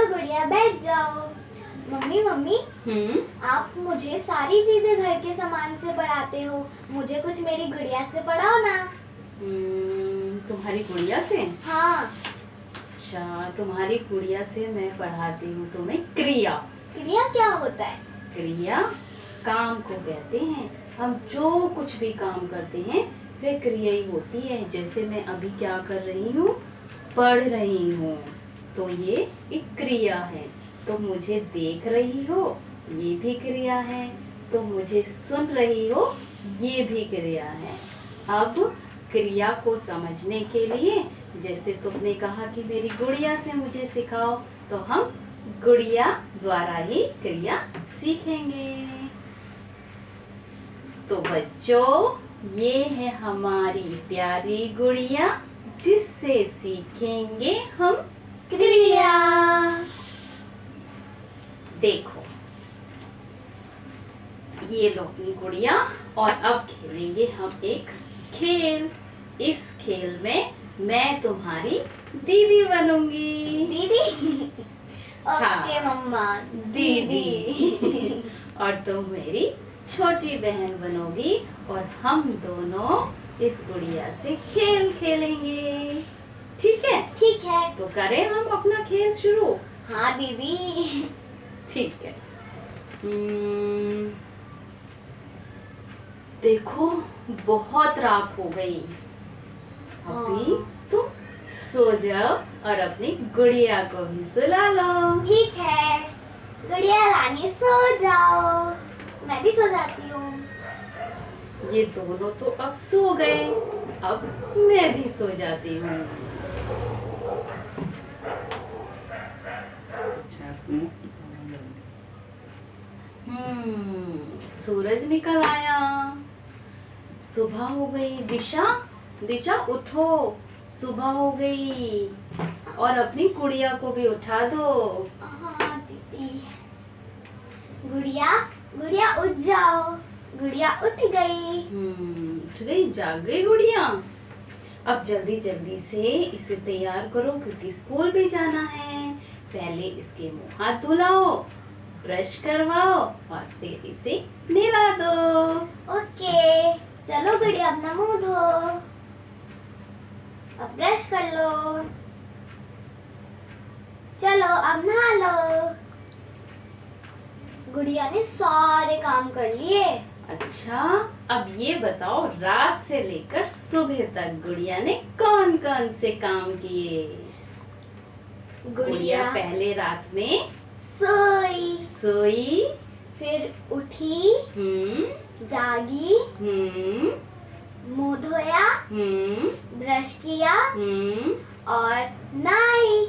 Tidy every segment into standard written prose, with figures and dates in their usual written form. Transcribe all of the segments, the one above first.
चलो गुड़िया बैठ जाओ। मम्मी मम्मी आप मुझे सारी चीजें घर के सामान से पढ़ाते हो, मुझे कुछ मेरी गुड़िया से पढ़ाओ ना। तुम्हारी गुड़िया से? हाँ। अच्छा, तुम्हारी गुड़िया से मैं पढ़ाती हूँ तुम्हें क्रिया। क्रिया क्या होता है? क्रिया काम को कहते हैं। हम जो कुछ भी काम करते हैं वह क्रिया ही होती है। जैसे मैं अभी क्या कर रही हूँ, पढ़ रही हूँ, तो ये एक क्रिया है। तो मुझे देख रही हो, ये भी क्रिया है। तो मुझे सुन रही हो, ये भी क्रिया है। अब क्रिया को समझने के लिए, जैसे तुमने कहा कि मेरी गुड़िया से मुझे सिखाओ, तो हम गुड़िया द्वारा ही क्रिया सीखेंगे। तो बच्चों, ये है हमारी प्यारी गुड़िया, जिससे सीखेंगे हम क्रिया। देखो, ये लो अपनी गुड़िया, और अब खेलेंगे हम एक खेल। इस खेल में मैं तुम्हारी दीदी बनूंगी। दीदी? हाँ, ओके मम्मा, दीदी। और तुम मेरी छोटी बहन बनोगी, और हम दोनों इस गुड़िया से खेल खेलेंगे। ठीक है? ठीक है। तो करें हम अपना खेल शुरू? हाँ दीदी। ठीक है। देखो, बहुत रात हो गई, अभी तुम सो जाओ और अपनी गुड़िया को भी सुला लो। ठीक है, गुड़िया रानी सो जाओ, मैं भी सो जाती हूँ। ये दोनों तो अब सो गए, अब मैं भी सो जाती हूँ। सूरज निकल आया, सुबह हो गई। दिशा, दिशा उठो, सुबह हो गई, और अपनी गुड़िया को भी उठा दो। हाँ दीदी। गुड़िया, गुड़िया उठ जाओ। गुड़िया उठ गई। उठ गई, जाग गई गुड़िया। अब जल्दी जल्दी से इसे तैयार करो, क्योंकि स्कूल भी जाना है। पहले इसके मुंह हाथ धुलाओ, ब्रश करवाओ, और फिर इसे नहला दो। ओके, चलो गुड़िया अपना मुंह धो, अब ब्रश कर लो। चलो अब नहा लो। गुड़िया ने सारे काम कर लिए। अच्छा, अब ये बताओ, रात से लेकर सुबह तक गुड़िया ने कौन कौन से काम किए? गुड़िया पहले रात में सोई, फिर उठी, जागी, मुंह धोया, ब्रश किया, और नहाई।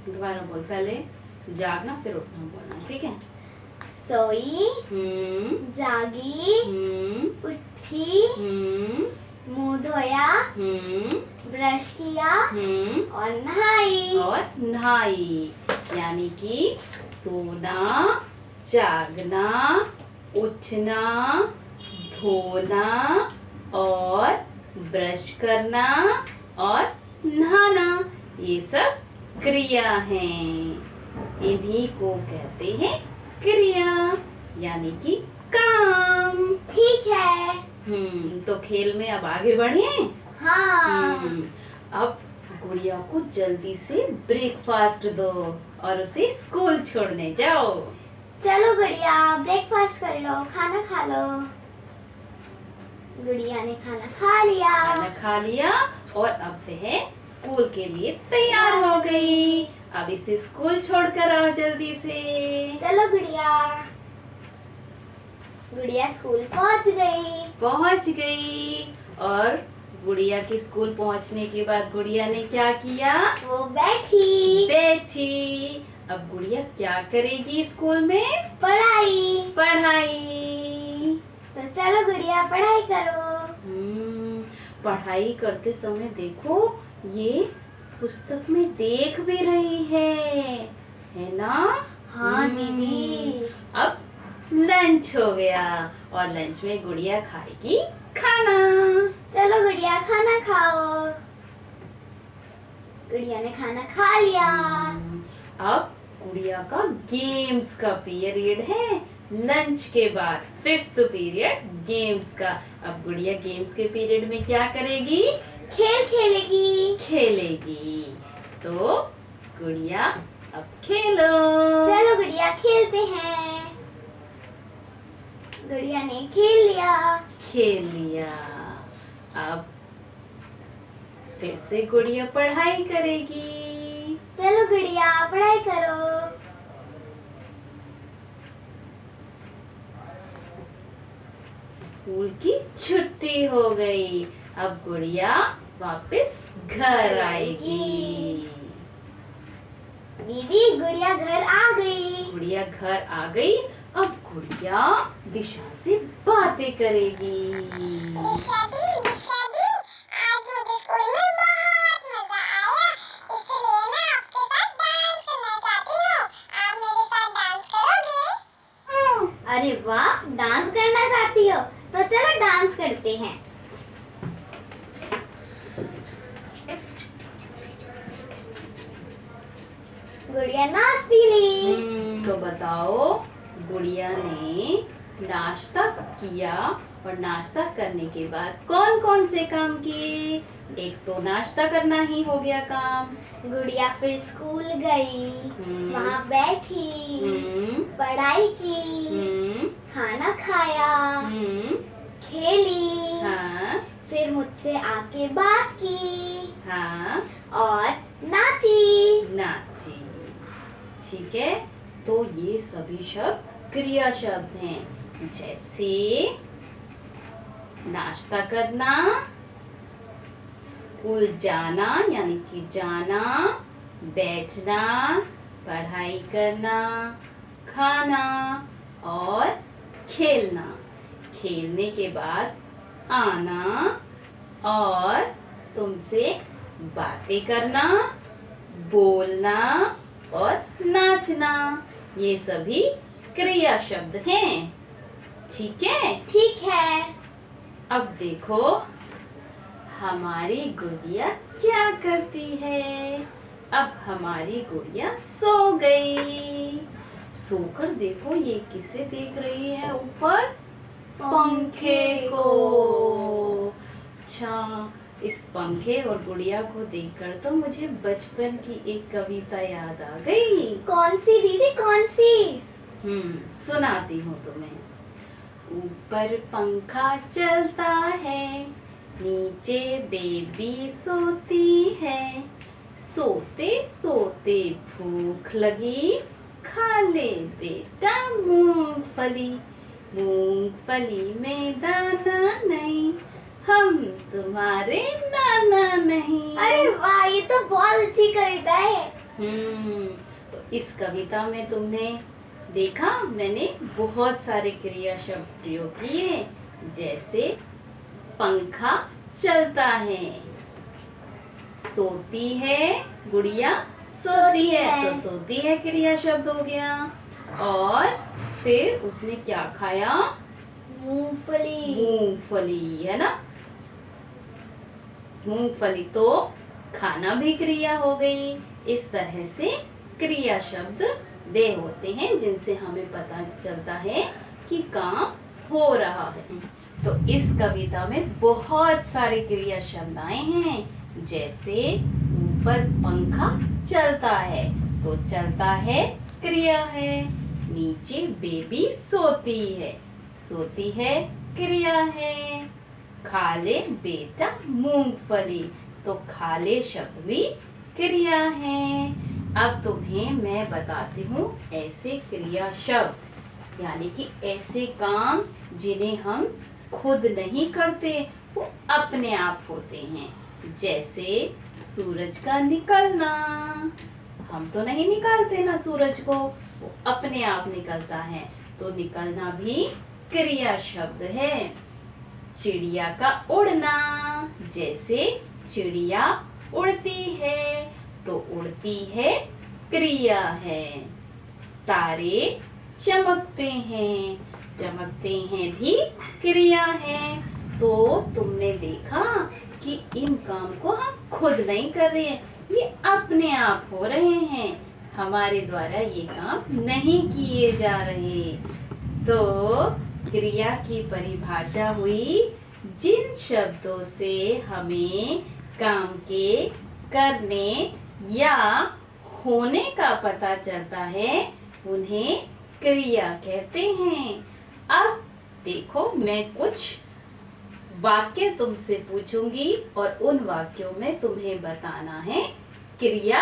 दोबारा बोल, पहले जागना फिर उठना बोलना, ठीक है? सोई, जागी, उठी, मुंह धोया, ब्रश किया, और नहाई। यानी कि सोना, जागना, उठना, धोना, और ब्रश करना, और नहाना, ये सब क्रिया हैं। इन्हीं को कहते हैं क्रिया, यानी कि काम। ठीक है। तो खेल में अब आगे बढ़े। हाँ। अब गुड़िया को जल्दी से ब्रेकफास्ट दो और उसे स्कूल छोड़ने जाओ। चलो गुड़िया ब्रेकफास्ट कर लो, खाना खा लो। गुड़िया ने खाना खा लिया, और अब वह स्कूल के लिए तैयार हो गई। अब इसे स्कूल छोड़कर आओ जल्दी से। चलो गुड़िया। गुड़िया स्कूल पहुंच गई। और गुड़िया के स्कूल पहुंचने के बाद गुड़िया ने क्या किया? वो बैठी। अब गुड़िया क्या करेगी स्कूल में? पढ़ाई। तो चलो गुड़िया पढ़ाई करो। पढ़ाई करते समय देखो, ये पुस्तक में देख भी रही है ना? हाँ दीदी। अब लंच हो गया, और लंच में गुड़िया खाएगी खाना। चलो गुड़िया खाना खाओ। गुड़िया ने खाना खा लिया। अब गुड़िया का गेम्स का पीरियड है, लंच के बाद 5th पीरियड गेम्स का। अब गुड़िया गेम्स के पीरियड में क्या करेगी? खेल खेलेगी। खेलेगी। तो गुड़िया अब खेलो। चलो गुड़िया खेलते हैं। गुड़िया ने खेल लिया। खेल लिया। अब फिर से गुड़िया पढ़ाई करेगी। चलो गुड़िया पढ़ाई करो। स्कूल की छुट्टी हो गई। अब गुड़िया वापस घर आएगी। दीदी गुड़िया घर आ गई। गुड़िया घर आ गई। अब गुड़िया दिशा से बातें करेगी। दिशा दी, आज मुझे स्कूल में बहुत मजा आया, इसलिए मैं आपके साथ डांस करना चाहती हूँ। आप मेरे साथ डांस करोगे? अरे वाह, डांस करना चाहती हो? तो चलो डांस करते हैं। गुड़िया नाच भी ली। तो बताओ, गुड़िया ने नाश्ता किया और नाश्ता करने के बाद कौन कौन से काम किए? एक तो नाश्ता करना ही हो गया काम। गुड़िया फिर स्कूल गई, वहाँ बैठी, पढ़ाई की, खाना खाया, खेली, हाँ, फिर मुझसे आके बात की, हाँ, और नाची। नाची। ठीक है, तो ये सभी शब्द क्रिया शब्द हैं, जैसे नाश्ता करना, स्कूल जाना यानी कि जाना, बैठना, पढ़ाई करना, खाना और खेलना। खेलने के बाद आना और तुमसे बातें करना, बोलना और नाचना, ये सभी क्रिया शब्द हैं। ठीक है? ठीक है। अब देखो हमारी गुड़िया क्या करती है। अब हमारी गुड़िया सो गई। सोकर देखो ये किसे देख रही है ऊपर? पंखे को। अच्छा, इस पंखे और गुड़िया को देखकर तो मुझे बचपन की एक कविता याद आ गई। कौन सी दीदी, कौन सी? सुनाती हूँ तुम्हें। ऊपर पंखा चलता है, नीचे बेबी सोती है, सोते सोते भूख लगी, खा ले बेटा मूंगफली, मूंगफली में दाना नहीं, हम तुम्हारे नाना नहीं। अरे वाह, ये तो बहुत अच्छी कविता है। तो इस कविता में तुमने देखा, मैंने बहुत सारे क्रिया शब्द प्रयोग किए, जैसे पंखा चलता है, सोती है गुड़िया, सोती है तो सोती है क्रिया शब्द हो गया, और फिर उसने क्या खाया? मूंगफली। मूंगफली, है ना? मूंगफली तो खाना भी क्रिया हो गई। इस तरह से क्रिया शब्द वे होते हैं जिनसे हमें पता चलता है कि काम हो रहा है। तो इस कविता में बहुत सारे क्रिया शब्द आए हैं, जैसे ऊपर पंखा चलता है तो चलता है क्रिया है, नीचे बेबी सोती है, सोती है क्रिया है, खा ले बेटा मूंगफली तो खा ले शब्द भी क्रिया है। अब तुम्हें मैं बताती हूँ ऐसे क्रिया शब्द, यानी कि ऐसे काम जिन्हें हम खुद नहीं करते, वो अपने आप होते हैं। जैसे सूरज का निकलना, हम तो नहीं निकालते ना सूरज को, वो अपने आप निकलता है, तो निकलना भी क्रिया शब्द है। चिड़िया का उड़ना, जैसे चिड़िया उड़ती है तो उड़ती है क्रिया है। तारे चमकते हैं, चमकते हैं भी क्रिया है। तो तुमने देखा कि इन काम को हम खुद नहीं कर रहे हैं, ये अपने आप हो रहे हैं, हमारे द्वारा ये काम नहीं किए जा रहे। तो क्रिया की परिभाषा हुई जिन शब्दों से हमें काम के करने या होने का पता चलता है उन्हें क्रिया कहते हैं। अब देखो, मैं कुछ वाक्य तुमसे पूछूंगी और उन वाक्यों में तुम्हें बताना है क्रिया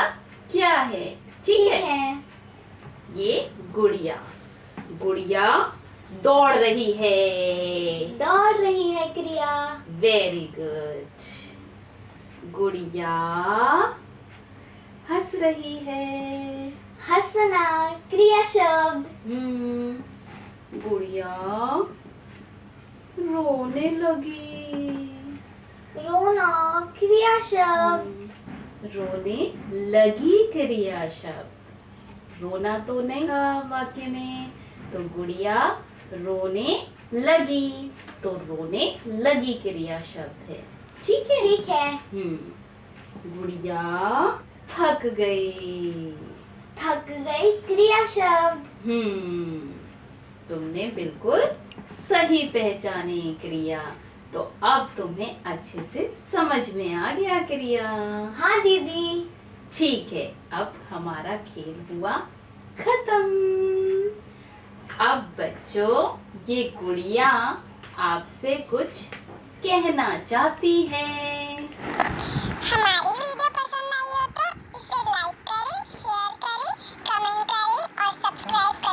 क्या है। ठीक है। ये गुड़िया दौड़ रही है। दौड़ रही है क्रिया। Very good. गुड़िया हंस रही है। हंसना क्रिया शब्द। गुड़िया रोने लगी। रोना क्रिया शब्द। रोने लगी क्रिया शब्द। रोना तो नहीं था वाक्य में, तो गुड़िया रोने लगी, तो रोने लगी क्रिया शब्द है। ठीक है। ठीक है। गुड़िया थक गई। थक गई क्रिया शब्द। तुमने बिल्कुल सही पहचानी क्रिया। तो अब तुम्हें अच्छे से समझ में आ गया क्रिया। हाँ दीदी। ठीक है, अब हमारा खेल हुआ खत्म। अब बच्चों, ये गुड़िया आपसे कुछ कहना चाहती है। हमारी वीडियो पसंद आई हो तो इसे लाइक करें, शेयर करें, कमेंट करें और सब्सक्राइब करें।